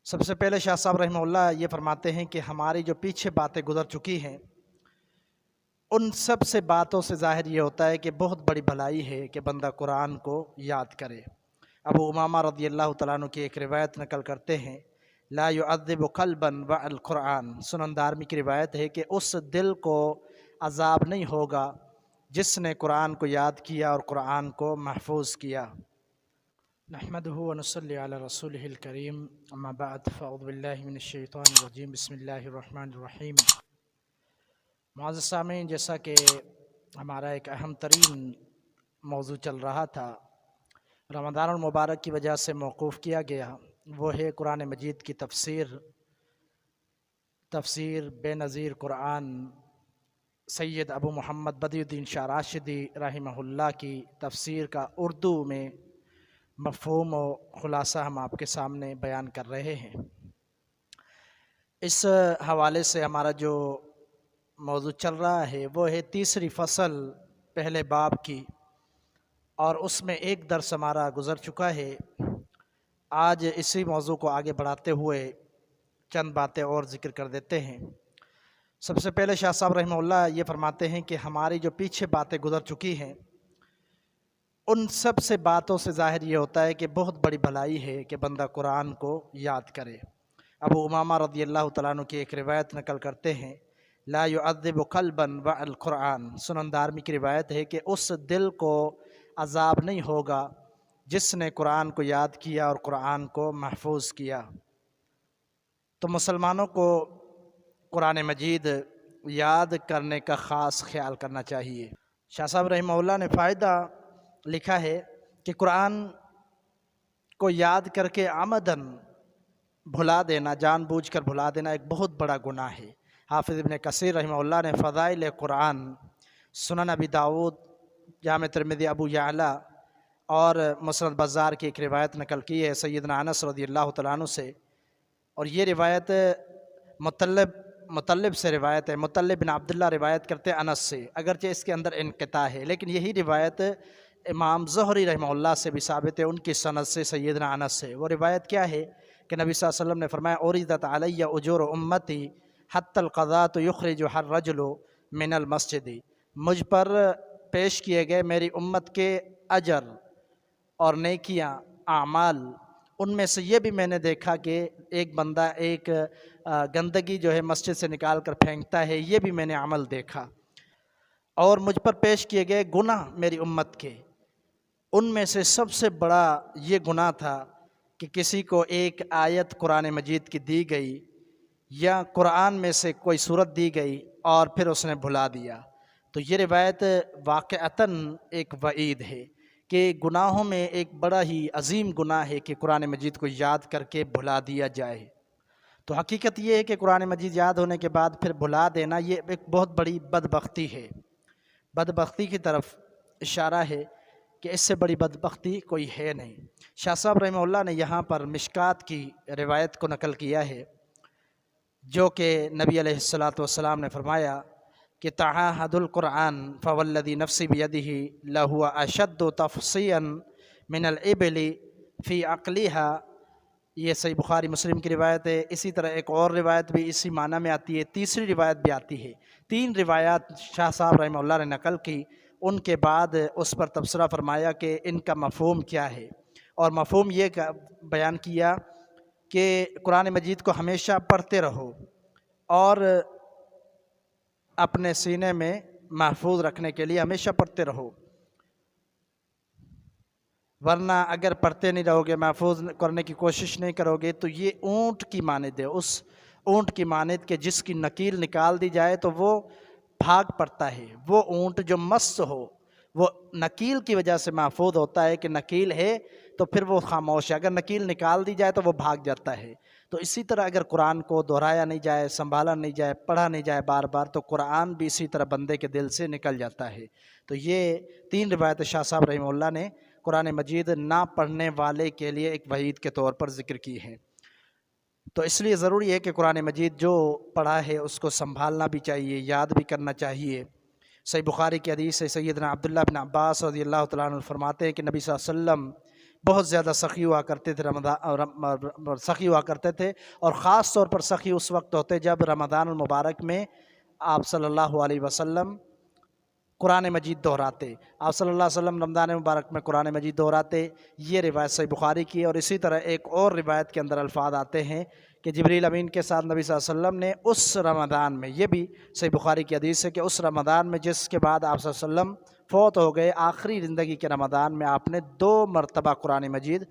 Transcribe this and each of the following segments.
سب سے پہلے شاہ صاحب رحمہ اللہ یہ فرماتے ہیں کہ ہماری جو پیچھے باتیں گزر چکی ہیں ان سب سے باتوں سے ظاہر یہ ہوتا ہے کہ بہت بڑی بھلائی ہے کہ بندہ قرآن کو یاد کرے۔ ابو امامہ رضی اللہ تعالیٰ عنہ کی ایک روایت نقل کرتے ہیں، لا يعذب قلبا والقرآن، سنن دارمی کی روایت ہے کہ اس دل کو عذاب نہیں ہوگا جس نے قرآن کو یاد کیا اور قرآن کو محفوظ کیا۔ نحمده ونصلي على رسوله الكريم، اما بعد فاعوذ باللہ من الشیطان الرجیم، بسم اللہ الرحمن الرحیم۔ معزز سامعین، جیسا کہ ہمارا ایک اہم ترین موضوع چل رہا تھا، رمضان المبارک کی وجہ سے موقوف کیا گیا، وہ ہے قرآن مجید کی تفسیر بے نظیر قرآن سید ابو محمد بدیع الدین شاہ راشدی رحمہ اللہ کی تفسیر کا اردو میں مفہوم و خلاصہ ہم آپ کے سامنے بیان کر رہے ہیں۔ اس حوالے سے ہمارا جو موضوع چل رہا ہے وہ ہے تیسری فصل پہلے باب کی، اور اس میں ایک درس ہمارا گزر چکا ہے۔ آج اسی موضوع کو آگے بڑھاتے ہوئے چند باتیں اور ذکر کر دیتے ہیں۔ سب سے پہلے شاہ صاحب رحمہ اللہ یہ فرماتے ہیں کہ ہماری جو پیچھے باتیں گزر چکی ہیں ان سب سے باتوں سے ظاہر یہ ہوتا ہے کہ بہت بڑی بھلائی ہے کہ بندہ قرآن کو یاد کرے۔ ابو امامہ رضی اللہ تعالیٰ عنہ کی ایک روایت نقل کرتے ہیں، لا يعذب قلبا والقرآن، سنن دارمی کی روایت ہے کہ اس دل کو عذاب نہیں ہوگا جس نے قرآن کو یاد کیا اور قرآن کو محفوظ کیا۔ تو مسلمانوں کو قرآن مجید یاد کرنے کا خاص خیال کرنا چاہیے۔ شاہ صاحب رحمہ اللہ نے فائدہ لکھا ہے کہ قرآن کو یاد کر کے عمداً بھلا دینا، جان بوجھ کر بھلا دینا ایک بہت بڑا گناہ ہے۔ حافظ ابن کثیر رحمہ اللہ نے فضائل قرآن، سنن ابی داود، جامع ترمذی، ابو یعلا اور مسند بزار کی ایک روایت نقل کی ہے سیدنا انس رضی اللہ تعالیٰ عنہ سے، اور یہ روایت مطلب سے روایت ہے۔ مطلب بن عبداللہ روایت کرتے ہیں انس سے، اگرچہ اس کے اندر انقطاع ہے، لیکن یہی روایت امام زہری رحمہ اللہ سے بھی ثابت ہے، ان کی سند سے سیدنا انس سے۔ وہ روایت کیا ہے کہ نبی صلی اللہ علیہ وسلم نے فرمایا، اوریدت علی اجور امتی حتی القضاۃ یخرجها الرجل من المسجد، مجھ پر پیش کیے گئے میری امت کے اجر اور نیکیاں، اعمال، ان میں سے یہ بھی میں نے دیکھا کہ ایک بندہ ایک گندگی جو ہے مسجد سے نکال کر پھینکتا ہے، یہ بھی میں نے عمل دیکھا، اور مجھ پر پیش کیے گئے گناہ میری امت کے، ان میں سے سب سے بڑا یہ گناہ تھا کہ کسی کو ایک آیت قرآن مجید کی دی گئی یا قرآن میں سے کوئی صورت دی گئی اور پھر اس نے بھلا دیا۔ تو یہ روایت واقعتاً ایک وعید ہے کہ گناہوں میں ایک بڑا ہی عظیم گناہ ہے کہ قرآن مجید کو یاد کر کے بھلا دیا جائے۔ تو حقیقت یہ ہے کہ قرآن مجید یاد ہونے کے بعد پھر بھلا دینا یہ ایک بہت بڑی بدبختی ہے، بدبختی کی طرف اشارہ ہے کہ اس سے بڑی بدبختی کوئی ہے نہیں۔ شاہ صاحب رحمہ اللہ نے یہاں پر مشکات کی روایت کو نقل کیا ہے، جو کہ نبی علیہ الصلاۃ والسلام نے فرمایا کہ تعاہد القرآن فوالذی نفسی بیدہ لہو اشد تفصیعا من الابل فی عقلها، یہ صحیح بخاری مسلم کی روایت ہے۔ اسی طرح ایک اور روایت بھی اسی معنی میں آتی ہے، تیسری روایت بھی آتی ہے۔ تین روایات شاہ صاحب رحمہ اللہ نے نقل کی، ان کے بعد اس پر تبصرہ فرمایا کہ ان کا مفہوم کیا ہے، اور مفہوم یہ بیان کیا کہ قرآن مجید کو ہمیشہ پڑھتے رہو اور اپنے سینے میں محفوظ رکھنے کے لیے ہمیشہ پڑھتے رہو، ورنہ اگر پڑھتے نہیں رہو گے، محفوظ کرنے کی کوشش نہیں کرو گے، تو یہ اونٹ کی مانند ہے، اس اونٹ کی مانند کہ جس کی نکیل نکال دی جائے تو وہ بھاگ پڑتا ہے۔ وہ اونٹ جو مست ہو وہ نکیل کی وجہ سے محفوظ ہوتا ہے کہ نکیل ہے تو پھر وہ خاموش ہے، اگر نکیل نکال دی جائے تو وہ بھاگ جاتا ہے۔ تو اسی طرح اگر قرآن کو دہرایا نہیں جائے، سنبھالا نہیں جائے، پڑھا نہیں جائے بار بار، تو قرآن بھی اسی طرح بندے کے دل سے نکل جاتا ہے۔ تو یہ تین روایت شاہ صاحب رحمہ اللہ نے قرآن مجید نہ پڑھنے والے کے لیے ایک وعید کے طور پر ذکر کی ہے۔ تو اس لیے ضروری ہے کہ قرآن مجید جو پڑھا ہے اس کو سنبھالنا بھی چاہیے، یاد بھی کرنا چاہیے۔ صحیح بخاری کی حدیث ہے، سیدنا عبداللہ بن عباس رضی اللہ تعالیٰ عنہ فرماتے ہیں کہ نبی صلی اللہ علیہ وسلم بہت زیادہ سخی ہوا کرتے تھے سخی ہوا کرتے تھے، اور خاص طور پر سخی اس وقت ہوتے جب رمضان المبارک میں آپ صلی اللہ علیہ وسلم قرآن مجید دہراتے۔ آپ صلی اللہ علیہ وسلم رمضان مبارک میں قرآن مجید دہراتے، یہ روایت صحیح بخاری کی ہے۔ اور اسی طرح ایک اور روایت کے اندر الفاظ آتے ہیں کہ جبریل امین کے ساتھ نبی صلی اللہ علیہ وسلم نے اس رمضان میں، یہ بھی صحیح بخاری کی حدیث ہے کہ اس رمضان میں جس کے بعد آپ صلی اللہ علیہ وسلم فوت ہو گئے، آخری زندگی کے رمضان میں آپ نے 2 مرتبہ قرآن مجید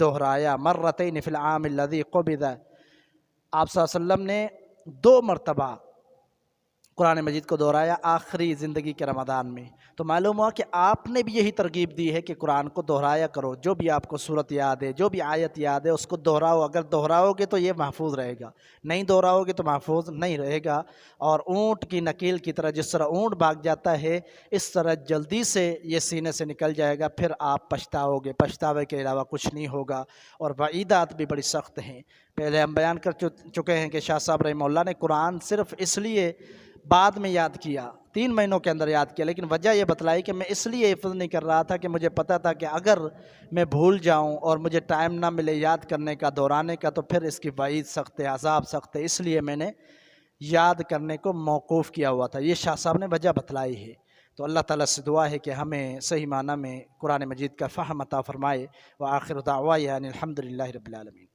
دہرایا، مرتین فی العام الذی قبض۔ آپ صلی اللہ علیہ وسلم نے 2 مرتبہ قرآن مجید کو دہرایا آخری زندگی کے رمضان میں۔ تو معلوم ہوا کہ آپ نے بھی یہی ترغیب دی ہے کہ قرآن کو دہرایا کرو، جو بھی آپ کو صورت یاد ہے، جو بھی آیت یاد ہے اس کو دہراؤ۔ اگر دہراؤ گے تو یہ محفوظ رہے گا، نہیں دہراؤ گے تو محفوظ نہیں رہے گا۔ اور اونٹ کی نکیل کی طرح، جس طرح اونٹ بھاگ جاتا ہے اس طرح جلدی سے یہ سینے سے نکل جائے گا، پھر آپ پچھتاؤ گے، پچھتاوے کے علاوہ کچھ نہیں ہوگا۔ اور وعیدات بھی بڑی سخت ہیں، پہلے ہم بیان کر چکے ہیں کہ شاہ صاحب رحمہ اللہ نے قرآن صرف اس لیے بعد میں یاد کیا، 3 مہینوں کے اندر یاد کیا، لیکن وجہ یہ بتلائی کہ میں اس لیے حفظ نہیں کر رہا تھا کہ مجھے پتہ تھا کہ اگر میں بھول جاؤں اور مجھے ٹائم نہ ملے یاد کرنے کا، دہرانے کا، تو پھر اس کی وعید سخت ہے، عذاب سخت ہے، اس لیے میں نے یاد کرنے کو موقوف کیا ہوا تھا۔ یہ شاہ صاحب نے وجہ بتلائی ہے۔ تو اللہ تعالیٰ سے دعا ہے کہ ہمیں صحیح معنی میں قرآن مجید کا فہم عطا فرمائے۔ وآخر دعوانا ان الحمد للہ رب العالمین۔